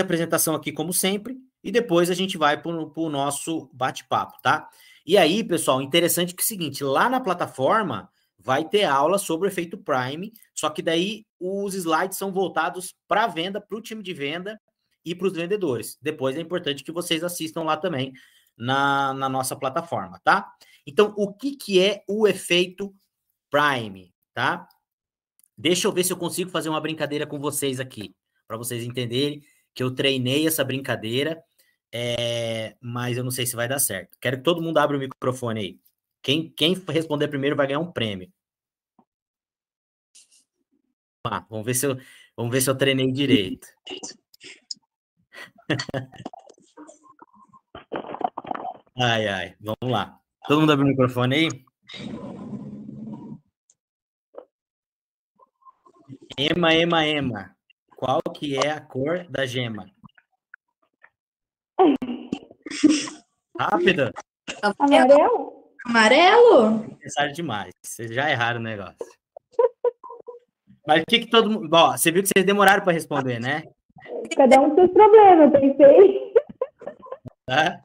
apresentação aqui, como sempre, e depois a gente vai para o nosso bate-papo, tá? E aí, pessoal, interessante que é o seguinte, lá na plataforma vai ter aula sobre o efeito Prime, só que daí os slides são voltados para a venda, para o time de venda e para os vendedores. Depois é importante que vocês assistam lá também na nossa plataforma, tá? Então, o que é o efeito Prime, tá? Deixa eu ver se eu consigo fazer uma brincadeira com vocês aqui, para vocês entenderem que eu treinei essa brincadeira, mas eu não sei se vai dar certo. Quero que todo mundo abra o microfone aí. Quem responder primeiro vai ganhar um prêmio. Vamos ver se eu treinei direito. Ai, vamos lá. Todo mundo abre o microfone aí? Ema. Qual que é a cor da gema? Rápido. Amarelo? Amarelo? Pensaram demais. Vocês já erraram o negócio. Mas o que todo mundo... Ó, você viu que vocês demoraram para responder, né? Cada um com seus problemas, eu pensei. Tá?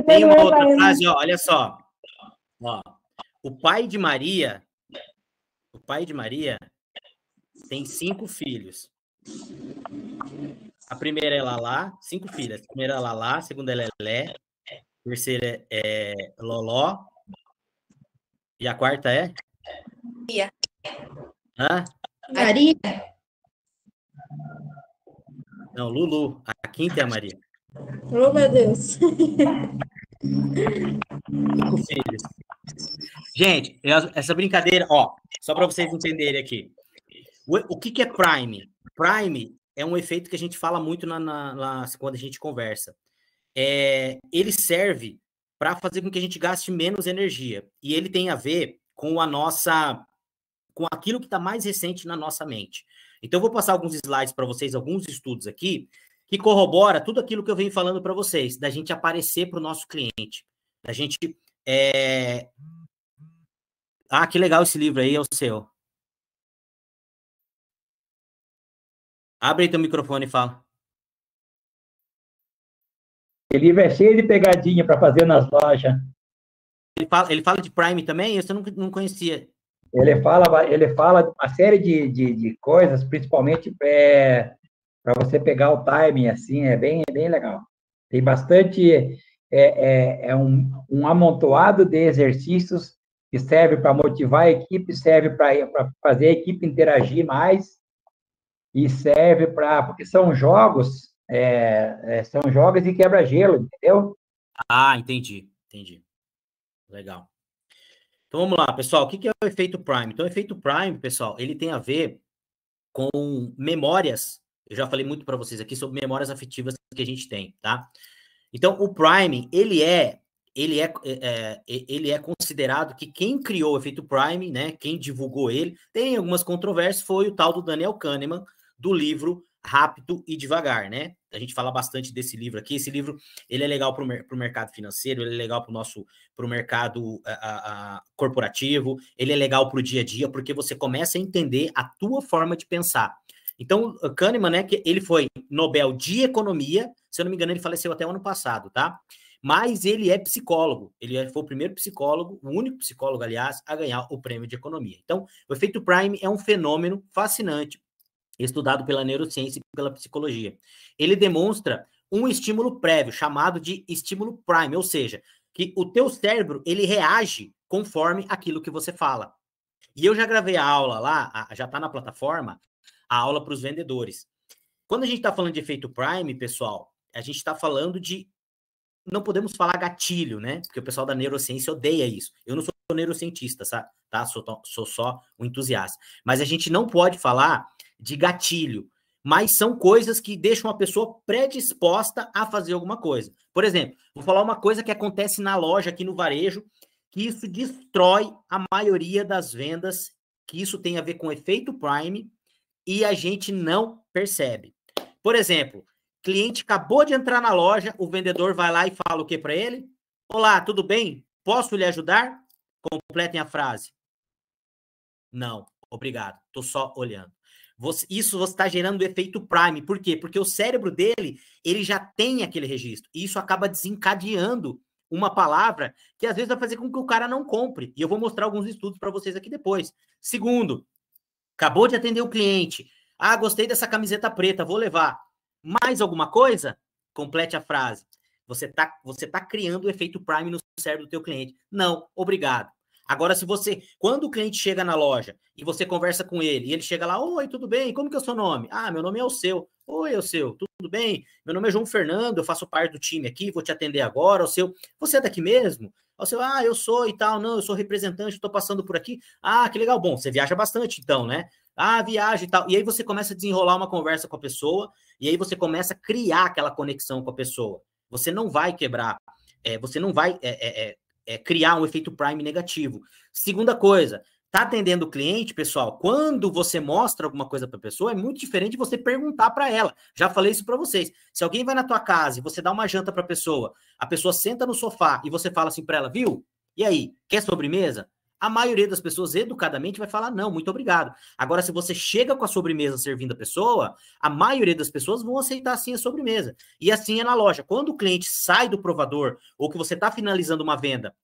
Tem uma outra frase, ó, olha só. Ó, o pai de Maria tem 5 filhos. A primeira é Lalá, 5 filhas. A primeira é Lalá, a segunda é Lelé, a terceira é Loló, e a quarta é? Maria. Hã? Maria? Não, Lulu. A quinta é a Maria. Oh, meu Deus. 5 filhos. Gente, essa brincadeira, ó, só para vocês entenderem aqui. O que é Prime? Prime é um efeito que a gente fala muito quando a gente conversa. Ele serve para fazer com que a gente gaste menos energia. E ele tem a ver com com aquilo que está mais recente na nossa mente. Então, eu vou passar alguns slides para vocês, alguns estudos aqui, que corrobora tudo aquilo que eu venho falando para vocês, da gente aparecer para o nosso cliente, da gente... Ah, que legal esse livro aí, é o seu. Abre aí teu microfone e fala. O livro é cheio de pegadinha para fazer nas lojas. Ele fala de Prime também? Isso eu não conhecia. Ele fala de uma série de coisas, principalmente para você pegar o timing, assim, é bem legal. Tem bastante, um amontoado de exercícios que serve para motivar a equipe, serve para fazer a equipe interagir mais, e serve porque são jogos de quebra-gelo, entendeu? Ah, entendi. Legal. Então, vamos lá, pessoal. O que é o efeito Prime? Então, o efeito Prime, pessoal, ele tem a ver com memórias. Eu já falei muito para vocês aqui sobre memórias afetivas que a gente tem, tá? Então, o Prime, ele é considerado que quem criou o efeito Prime, né, quem divulgou ele, tem algumas controvérsias, foi o tal do Daniel Kahneman, do livro Rápido e Devagar, né? A gente fala bastante desse livro aqui. Esse livro, ele é legal para o mercado financeiro, ele é legal para o mercado corporativo, ele é legal para o dia a dia, porque você começa a entender a tua forma de pensar. Então, o Kahneman, né, que ele foi Nobel de Economia, se eu não me engano, ele faleceu até o ano passado, tá? Mas ele é psicólogo, ele foi o primeiro psicólogo, o único psicólogo, aliás, a ganhar o prêmio de economia. Então, o efeito Prime é um fenômeno fascinante, estudado pela neurociência e pela psicologia. Ele demonstra um estímulo prévio, chamado de estímulo prime, ou seja, que o teu cérebro, ele reage conforme aquilo que você fala. E eu já gravei a aula lá, já está na plataforma, a aula para os vendedores. Quando a gente está falando de efeito prime, pessoal, a gente está falando de... Não podemos falar gatilho, né? Porque o pessoal da neurociência odeia isso. Eu não sou neurocientista, tá? Sou só um entusiasta. Mas a gente não pode falar de gatilho, mas são coisas que deixam a pessoa predisposta a fazer alguma coisa. Por exemplo, vou falar uma coisa que acontece na loja, aqui no varejo, que isso destrói a maioria das vendas, que isso tem a ver com efeito Prime, e a gente não percebe. Por exemplo, cliente acabou de entrar na loja, o vendedor vai lá e fala o que para ele? Olá, tudo bem? Posso lhe ajudar? Completem a frase. Não, obrigado, estou só olhando. Isso você está gerando o efeito Prime. Por quê? Porque o cérebro dele, ele já tem aquele registro. E isso acaba desencadeando uma palavra que às vezes vai fazer com que o cara não compre. E eu vou mostrar alguns estudos para vocês aqui depois. Segundo, acabou de atender o cliente. Ah, gostei dessa camiseta preta, vou levar. Mais alguma coisa? Complete a frase. Você tá criando o efeito Prime no cérebro do teu cliente. Não, obrigado. Agora, quando o cliente chega na loja e você conversa com ele, e ele chega lá, oi, tudo bem? Como que é o seu nome? Ah, meu nome é o seu. Oi, é o seu, tudo bem? Meu nome é João Fernando, eu faço parte do time aqui, vou te atender agora. O seu, você é daqui mesmo? O seu, ah, eu sou e tal, não, eu sou representante, estou passando por aqui. Ah, que legal, bom, você viaja bastante então, né? Ah, viaja e tal. E aí você começa a desenrolar uma conversa com a pessoa, e aí você começa a criar aquela conexão com a pessoa. Você não vai quebrar, você não vai criar um efeito Prime negativo. Segunda coisa, tá atendendo o cliente, pessoal, quando você mostra alguma coisa para a pessoa, é muito diferente de você perguntar para ela. Já falei isso para vocês. Se alguém vai na tua casa e você dá uma janta para a pessoa senta no sofá e você fala assim para ela, viu? E aí, quer sobremesa? A maioria das pessoas, educadamente, vai falar, não, muito obrigado. Agora, se você chega com a sobremesa servindo a pessoa, a maioria das pessoas vão aceitar, sim, a sobremesa. E assim é na loja. Quando o cliente sai do provador, ou que você está finalizando uma venda,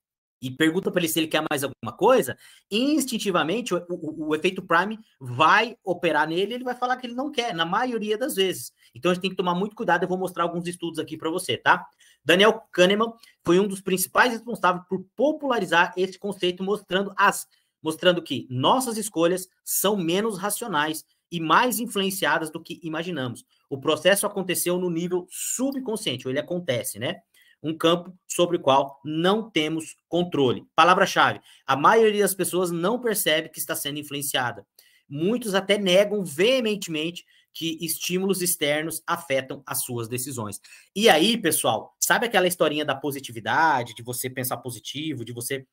e pergunta para ele se ele quer mais alguma coisa, instintivamente, o efeito Prime vai operar nele e ele vai falar que ele não quer, na maioria das vezes. Então, a gente tem que tomar muito cuidado. Eu vou mostrar alguns estudos aqui para você, tá? Daniel Kahneman foi um dos principais responsáveis por popularizar esse conceito, mostrando que nossas escolhas são menos racionais e mais influenciadas do que imaginamos. O processo aconteceu no nível subconsciente, ou ele acontece, né? Um campo sobre o qual não temos controle. Palavra-chave: a maioria das pessoas não percebe que está sendo influenciada. Muitos até negam veementemente que estímulos externos afetam as suas decisões. E aí, pessoal, sabe aquela historinha da positividade, de você pensar positivo, de você...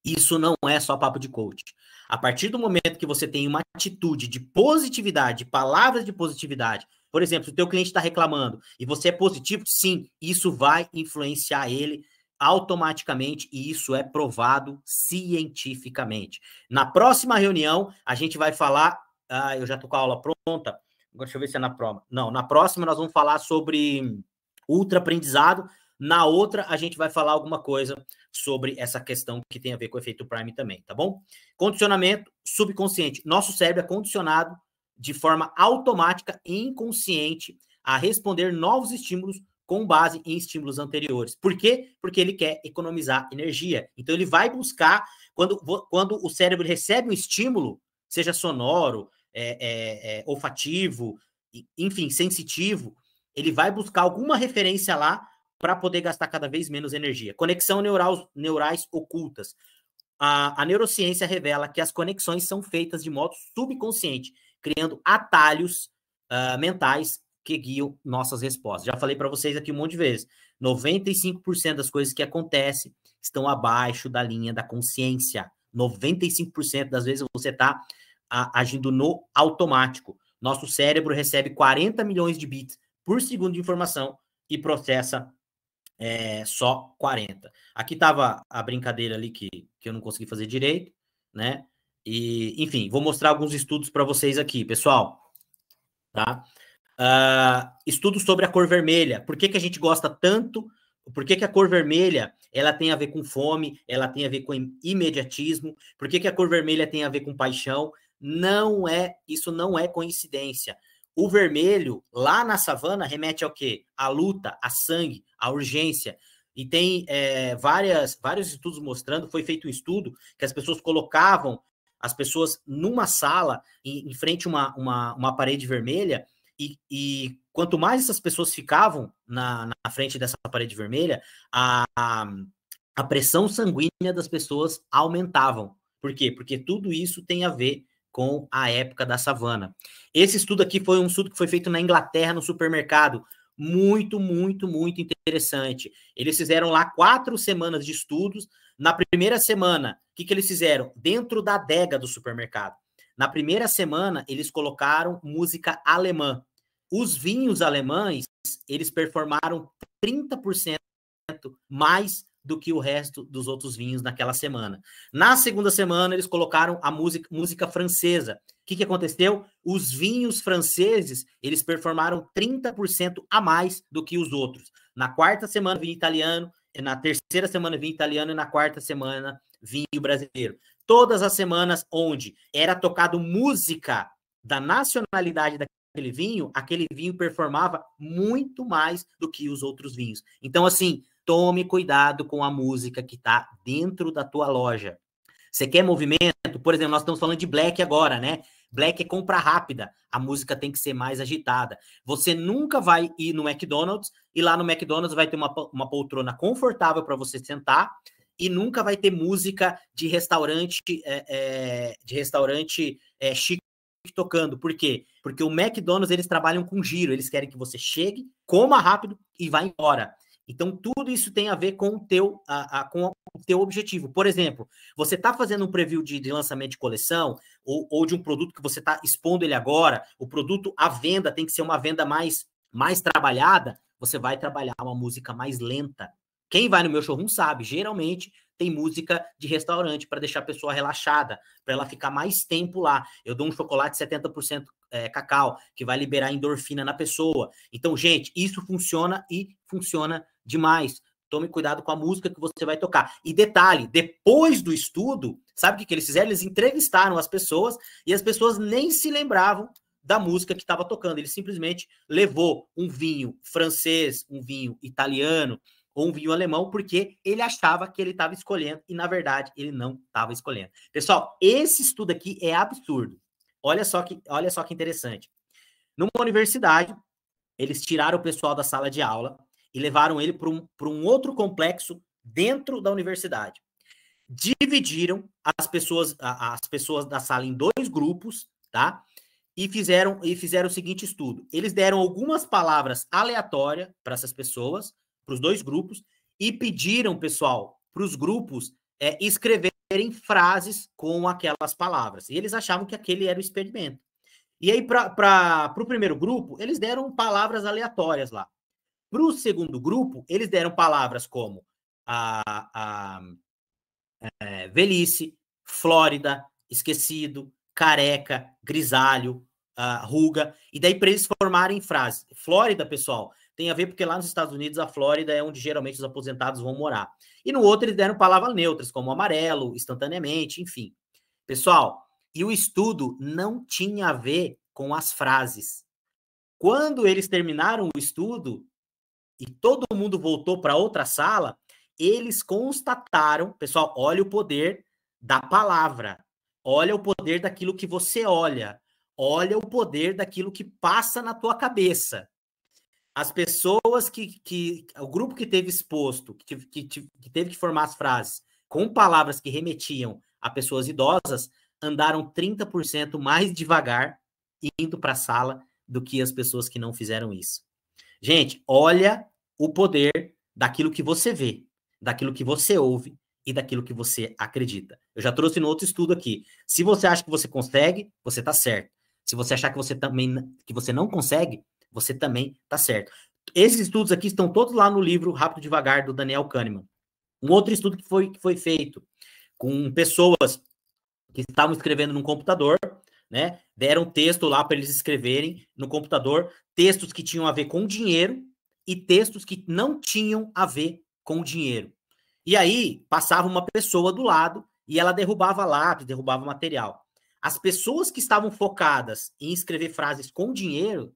Isso não é só papo de coach. A partir do momento que você tem uma atitude de positividade, palavras de positividade, por exemplo, se o teu cliente está reclamando e você é positivo, sim, isso vai influenciar ele automaticamente e isso é provado cientificamente. Na próxima reunião, a gente vai falar... Ah, eu já estou com a aula pronta. Agora deixa eu ver se é na prova. Não, na próxima nós vamos falar sobre ultra-aprendizado. Na outra, a gente vai falar alguma coisa sobre essa questão que tem a ver com o efeito Prime também, tá bom? Condicionamento subconsciente. Nosso cérebro é condicionado de forma automática e inconsciente a responder novos estímulos com base em estímulos anteriores. Por quê? Porque ele quer economizar energia. Então, ele vai buscar, quando o cérebro recebe um estímulo, seja sonoro, olfativo, enfim, sensitivo, ele vai buscar alguma referência lá para poder gastar cada vez menos energia. Conexão neurais ocultas. A neurociência revela que as conexões são feitas de modo subconsciente, criando atalhos mentais que guiam nossas respostas. Já falei para vocês aqui um monte de vezes, 95% das coisas que acontecem estão abaixo da linha da consciência. 95% das vezes você está agindo no automático. Nosso cérebro recebe 40 milhões de bits por segundo de informação e processa só 40. Aqui estava a brincadeira ali que eu não consegui fazer direito, né? E, enfim, vou mostrar alguns estudos para vocês aqui, pessoal. Tá? Estudos sobre a cor vermelha. Por que a gente gosta tanto? Por que a cor vermelha ela tem a ver com fome? Ela tem a ver com imediatismo? Por que a cor vermelha tem a ver com paixão? Isso não é coincidência. O vermelho, lá na savana, remete ao quê? À luta, a sangue, à urgência. E tem vários estudos mostrando, foi feito um estudo que as pessoas colocavam as pessoas numa sala, em frente a uma parede vermelha, e quanto mais essas pessoas ficavam na frente dessa parede vermelha, a pressão sanguínea das pessoas aumentavam. Por quê? Porque tudo isso tem a ver com a época da savana. Esse estudo aqui foi um estudo que foi feito na Inglaterra, no supermercado. Muito, muito, muito interessante. Eles fizeram lá 4 semanas de estudos. Na primeira semana, o que eles fizeram? Dentro da adega do supermercado. Na primeira semana, eles colocaram música alemã. Os vinhos alemães, eles performaram 30% mais do que o resto dos outros vinhos naquela semana. Na segunda semana, eles colocaram a música francesa. que aconteceu? Os vinhos franceses, eles performaram 30% a mais do que os outros. Na quarta semana, vinho italiano, na terceira semana, vinho italiano, e na quarta semana, vinho brasileiro. Todas as semanas onde era tocado música da nacionalidade daquele vinho, aquele vinho performava muito mais do que os outros vinhos. Então, assim, tome cuidado com a música que está dentro da tua loja. Você quer movimento? Por exemplo, nós estamos falando de black agora, né? Black é compra rápida. A música tem que ser mais agitada. Você nunca vai ir no McDonald's e lá no McDonald's vai ter uma poltrona confortável para você sentar e nunca vai ter música de restaurante chique tocando. Por quê? Porque o McDonald's, eles trabalham com giro. Eles querem que você chegue, coma rápido e vá embora. Então, tudo isso tem a ver com o teu objetivo. Por exemplo, você está fazendo um preview de lançamento de coleção ou de um produto que você está expondo ele agora, o produto, a venda tem que ser uma venda mais trabalhada, você vai trabalhar uma música mais lenta. Quem vai no meu showroom sabe, geralmente tem música de restaurante para deixar a pessoa relaxada, para ela ficar mais tempo lá. Eu dou um chocolate 70% cacau, que vai liberar endorfina na pessoa. Então, gente, isso funciona e funciona demais. Tome cuidado com a música que você vai tocar. E detalhe, depois do estudo, sabe o que eles fizeram? Eles entrevistaram as pessoas e as pessoas nem se lembravam da música que estava tocando. Ele simplesmente levou um vinho francês, um vinho italiano ou um vinho alemão, porque ele achava que ele estava escolhendo e, na verdade, ele não estava escolhendo. Pessoal, esse estudo aqui é absurdo. Olha só que interessante. Numa universidade, eles tiraram o pessoal da sala de aula e levaram ele para um outro complexo dentro da universidade. Dividiram as pessoas da sala em 2 grupos, tá? E fizeram o seguinte estudo. Eles deram algumas palavras aleatórias para essas pessoas, para os 2 grupos, e pediram, pessoal, para os grupos escreverem frases com aquelas palavras. E eles achavam que aquele era o experimento. E aí, para o primeiro grupo, eles deram palavras aleatórias lá. Para o segundo grupo, eles deram palavras como velhice, Flórida, esquecido, careca, grisalho, ruga, e daí para eles formarem frases. Flórida, pessoal, tem a ver porque lá nos Estados Unidos a Flórida é onde geralmente os aposentados vão morar. E no outro eles deram palavras neutras, como amarelo, instantaneamente, enfim. Pessoal, e o estudo não tinha a ver com as frases. Quando eles terminaram o estudo e todo mundo voltou para outra sala, eles constataram, pessoal, olha o poder da palavra, olha o poder daquilo que você olha o poder daquilo que passa na tua cabeça. As pessoas o grupo que teve exposto, que teve que formar as frases com palavras que remetiam a pessoas idosas, andaram 30% mais devagar indo para a sala do que as pessoas que não fizeram isso. Gente, olha o poder daquilo que você vê, daquilo que você ouve e daquilo que você acredita. Eu já trouxe no outro estudo aqui. Se você acha que você consegue, você está certo. Se você achar que você não consegue, você também está certo. Esses estudos aqui estão todos lá no livro Rápido e Devagar, do Daniel Kahneman. Um outro estudo que foi feito com pessoas que estavam escrevendo num computador, né? Deram texto lá para eles escreverem no computador, textos que tinham a ver com dinheiro e textos que não tinham a ver com dinheiro. E aí, passava uma pessoa do lado e ela derrubava lápis, derrubava material. As pessoas que estavam focadas em escrever frases com dinheiro,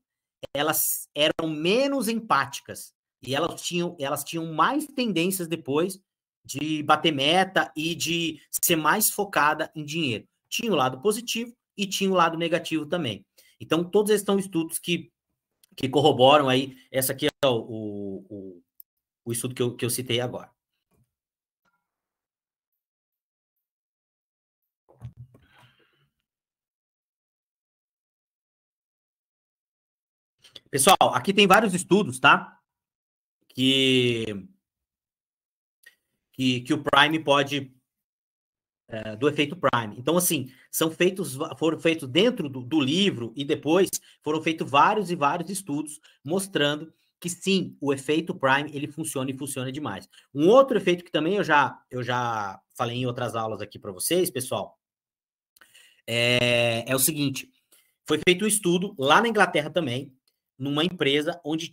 elas eram menos empáticas e elas tinham mais tendências depois de bater meta e de ser mais focada em dinheiro. Tinha o lado positivo e tinha o lado negativo também. Então, todos esses são estudos que corroboram aí. Essa aqui é o estudo que eu citei agora. Pessoal, aqui tem vários estudos, tá? Que o Prime pode... do efeito Prime. Então, assim, foram feitos dentro do livro e depois foram feitos vários e vários estudos mostrando que, sim, o efeito Prime, ele funciona e funciona demais. Um outro efeito que também eu já falei em outras aulas aqui para vocês, pessoal, é o seguinte, foi feito um estudo lá na Inglaterra também, numa empresa onde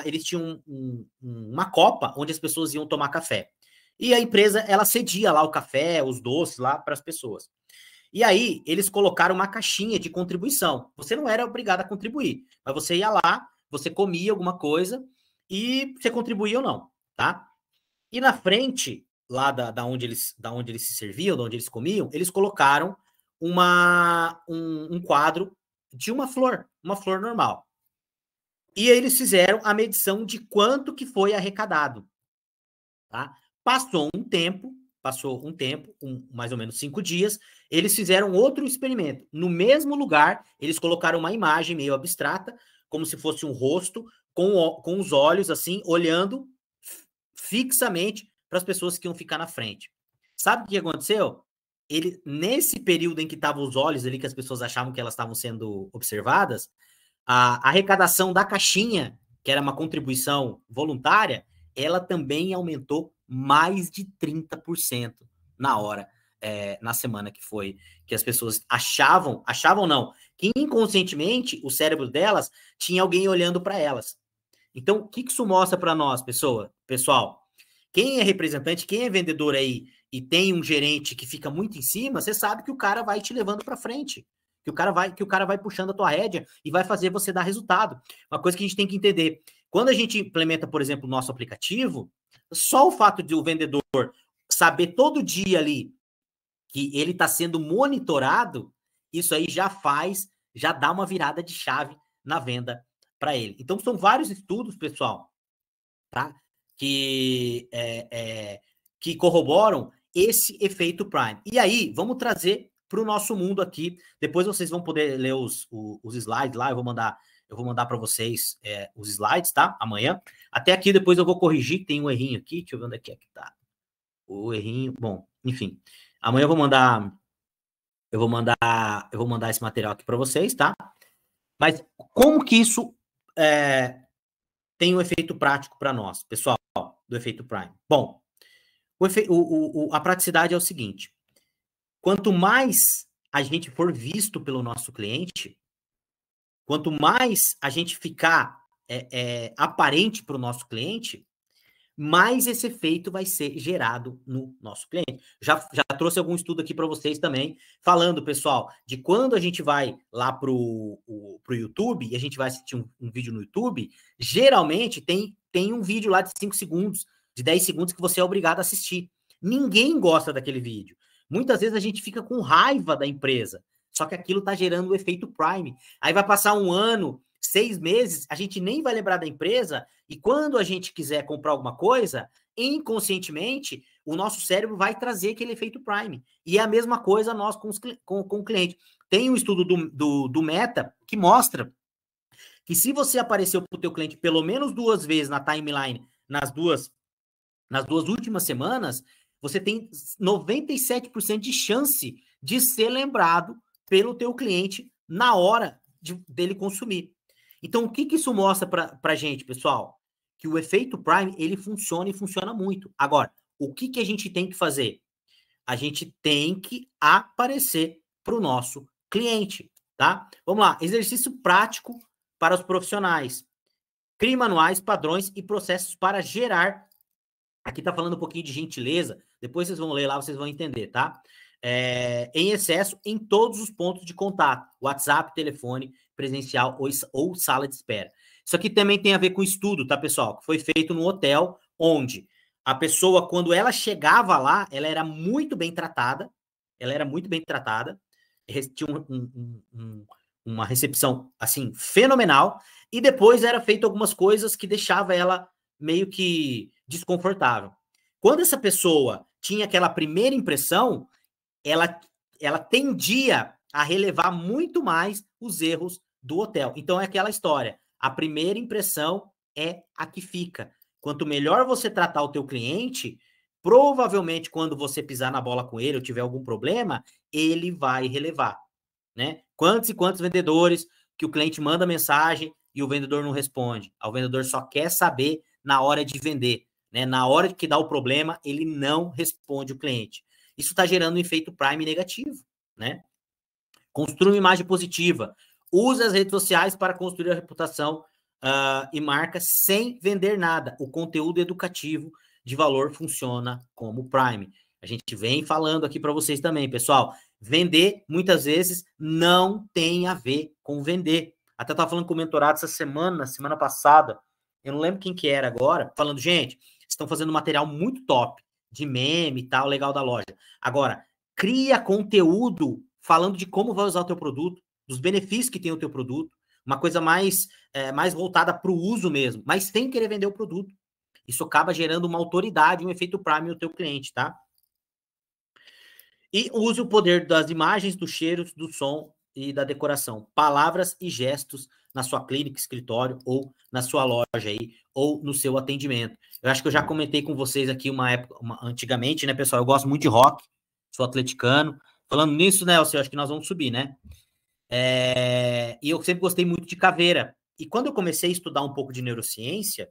eles tinham uma copa onde as pessoas iam tomar café. E a empresa, ela cedia lá o café, os doces lá para as pessoas. E aí, eles colocaram uma caixinha de contribuição. Você não era obrigado a contribuir, mas você ia lá, você comia alguma coisa e você contribuía ou não, tá? E na frente, lá da onde eles se serviam, da onde eles comiam, eles colocaram um quadro de uma flor normal. E aí eles fizeram a medição de quanto que foi arrecadado, tá? Passou um tempo, mais ou menos 5 dias, eles fizeram outro experimento. No mesmo lugar, eles colocaram uma imagem meio abstrata, como se fosse um rosto, com os olhos assim, olhando fixamente para as pessoas que iam ficar na frente. Sabe o que aconteceu? Nesse período em que estavam os olhos ali, que as pessoas achavam que elas estavam sendo observadas, a arrecadação da caixinha, que era uma contribuição voluntária, ela também aumentou mais de 30% na hora, na semana que as pessoas achavam não, que inconscientemente o cérebro delas tinha alguém olhando para elas. Então, o que isso mostra para nós, pessoal? Quem é representante, quem é vendedor aí e tem um gerente que fica muito em cima, você sabe que o cara vai te levando para frente, que o cara vai puxando a tua rédea e vai fazer você dar resultado. Uma coisa que a gente tem que entender, quando a gente implementa, por exemplo, o nosso aplicativo, só o fato de o vendedor saber todo dia ali que ele está sendo monitorado, isso aí já dá uma virada de chave na venda para ele. Então, são vários estudos, pessoal, tá? Que corroboram esse efeito Prime. E aí, vamos trazer para o nosso mundo aqui. Depois vocês vão poder ler os slides lá. Eu vou mandar para vocês os slides, tá? Amanhã. Até aqui, depois eu vou corrigir. Tem um errinho aqui. Deixa eu ver onde é que tá. O errinho. Bom, enfim. Amanhã eu vou mandar esse material aqui para vocês, tá? Mas como que isso tem um efeito prático para nós, pessoal, do efeito Prime? Bom, a praticidade é o seguinte: quanto mais a gente for visto pelo nosso cliente, quanto mais a gente ficar aparente para o nosso cliente, mais esse efeito vai ser gerado no nosso cliente. Já trouxe algum estudo aqui para vocês também, falando, pessoal, de quando a gente vai lá para o YouTube, e a gente vai assistir um vídeo no YouTube, geralmente tem um vídeo lá de 5 segundos, de 10 segundos, que você é obrigado a assistir. Ninguém gosta daquele vídeo. Muitas vezes a gente fica com raiva da empresa, só que aquilo está gerando o efeito Prime. Aí vai passar um ano, 6 meses, a gente nem vai lembrar da empresa, e quando a gente quiser comprar alguma coisa, inconscientemente, o nosso cérebro vai trazer aquele efeito Prime. E é a mesma coisa nós com o cliente. Tem um estudo do Meta que mostra que se você apareceu para o teu cliente pelo menos 2 vezes na timeline, nas duas últimas semanas, você tem 97% de chance de ser lembrado pelo teu cliente na hora dele consumir. Então, o que isso mostra para a gente, pessoal? Que o efeito Prime, ele funciona e funciona muito. Agora, o que a gente tem que fazer? A gente tem que aparecer para o nosso cliente, tá? Vamos lá, exercício prático para os profissionais. Crie manuais, padrões e processos para gerar. Aqui está falando um pouquinho de gentileza, depois vocês vão ler lá, vocês vão entender, tá? Em excesso em todos os pontos de contato, WhatsApp, telefone, presencial ou sala de espera. Isso aqui também tem a ver com estudo, tá, pessoal? Que foi feito num hotel onde a pessoa, quando ela chegava lá, ela era muito bem tratada, tinha uma recepção, assim, fenomenal, e depois era feito algumas coisas que deixava ela meio que desconfortável. Quando essa pessoa tinha aquela primeira impressão, ela tendia a relevar muito mais os erros do hotel. Então, é aquela história. A primeira impressão é a que fica. Quanto melhor você tratar o teu cliente, provavelmente, quando você pisar na bola com ele ou tiver algum problema, ele vai relevar, né? Quantos e quantos vendedores que o cliente manda mensagem e o vendedor não responde? O vendedor só quer saber na hora de vender, né? Na hora que dá o problema, ele não responde o cliente. Isso está gerando um efeito Prime negativo, né? Construa uma imagem positiva. Use as redes sociais para construir a reputação e marca sem vender nada. O conteúdo educativo de valor funciona como Prime. A gente vem falando aqui para vocês também, pessoal. Vender, muitas vezes, não tem a ver com vender. Até estava falando com o mentorado essa semana passada, eu não lembro quem que era agora, falando, gente, estão fazendo material muito top, de meme e tal, legal da loja. Agora, cria conteúdo falando de como vai usar o teu produto, dos benefícios que tem o teu produto, uma coisa mais voltada para o uso mesmo, mas sem querer vender o produto. Isso acaba gerando uma autoridade, um efeito Prime no teu cliente, tá? E use o poder das imagens, dos cheiros, do som e da decoração. Palavras e gestos na sua clínica, escritório, ou na sua loja aí, ou no seu atendimento. Eu acho que eu já comentei com vocês aqui antigamente, né, pessoal? Eu gosto muito de rock, sou atleticano. Falando nisso, né, eu acho que nós vamos subir, né? E eu sempre gostei muito de caveira. E quando eu comecei a estudar um pouco de neurociência,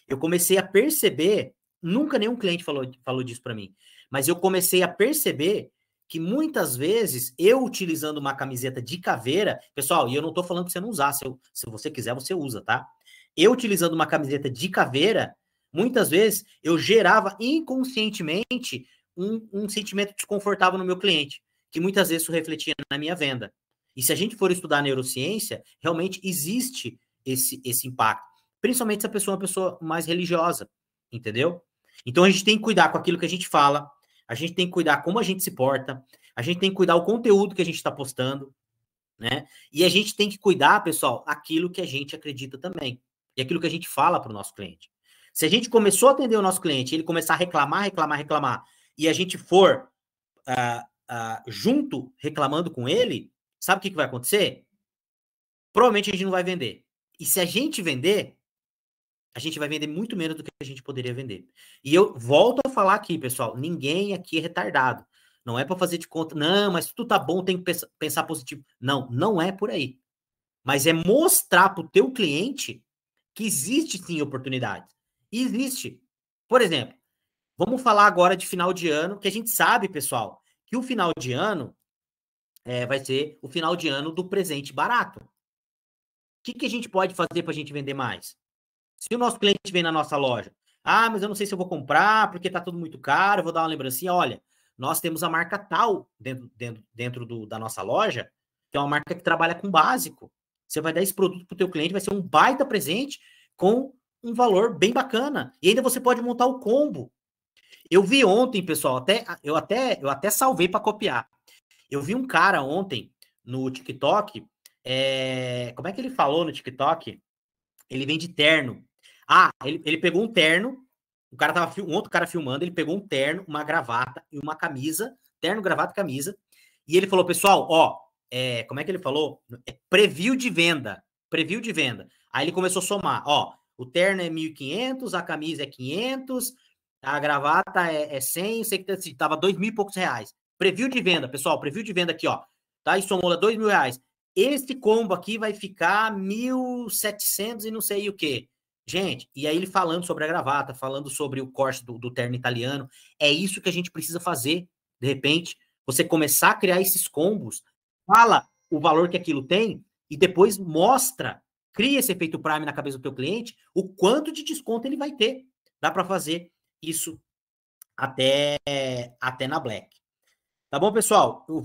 eu comecei a perceber, nunca nenhum cliente falou disso para mim, mas eu comecei a perceber que muitas vezes, eu utilizando uma camiseta de caveira, pessoal, e eu não tô falando para você não usar, se você quiser, você usa, tá? Eu utilizando uma camiseta de caveira, muitas vezes, eu gerava inconscientemente um sentimento desconfortável no meu cliente, que muitas vezes isso refletia na minha venda. E se a gente for estudar neurociência, realmente existe esse impacto. Principalmente se a pessoa é uma pessoa mais religiosa, entendeu? Então a gente tem que cuidar com aquilo que a gente fala, a gente tem que cuidar como a gente se porta, a gente tem que cuidar o conteúdo que a gente está postando, né? E a gente tem que cuidar, pessoal, aquilo que a gente acredita também. E aquilo que a gente fala para o nosso cliente. Se a gente começou a atender o nosso cliente, ele começar a reclamar, e a gente for junto reclamando com ele, sabe o que vai acontecer? Provavelmente a gente não vai vender. E se a gente vender, a gente vai vender muito menos do que a gente poderia vender. E eu volto a falar aqui, pessoal, ninguém aqui é retardado. Não é para fazer de conta, não, mas tudo tá bom, tem que pensar positivo. Não, não é por aí. Mas é mostrar para o teu cliente que existe sim oportunidade. E existe. Por exemplo, vamos falar agora de final de ano, que a gente sabe, pessoal, que o final de ano vai ser o final de ano do presente barato. O que a gente pode fazer para a gente vender mais? Se o nosso cliente vem na nossa loja, mas eu não sei se eu vou comprar, porque está tudo muito caro, eu vou dar uma lembrancinha. Olha, nós temos a marca tal dentro da nossa loja, que é uma marca que trabalha com básico. Você vai dar esse produto para o teu cliente, vai ser um baita presente com um valor bem bacana. E ainda você pode montar o combo. Eu vi ontem, pessoal, eu até salvei para copiar. Eu vi um cara ontem no TikTok, como é que ele falou no TikTok? Ele vende terno. Ele pegou um terno, um outro cara filmando, ele pegou um terno, uma gravata e uma camisa, terno, gravata e camisa, e ele falou, pessoal, como é que ele falou? Preview de venda. Aí ele começou a somar, o terno é 1.500, a camisa é 500, a gravata é 100, sei que estava 2.000 e poucos reais. Preview de venda, pessoal, preview de venda aqui, tá? E somou lá 2.000 reais. Esse combo aqui vai ficar 1.700 e não sei o quê. Gente, e aí ele falando sobre a gravata, falando sobre o corte do terno italiano, é isso que a gente precisa fazer, de repente, você começar a criar esses combos, fala o valor que aquilo tem e depois cria esse efeito Prime na cabeça do teu cliente, o quanto de desconto ele vai ter. Dá para fazer isso até na Black. Tá bom, pessoal? Eu vou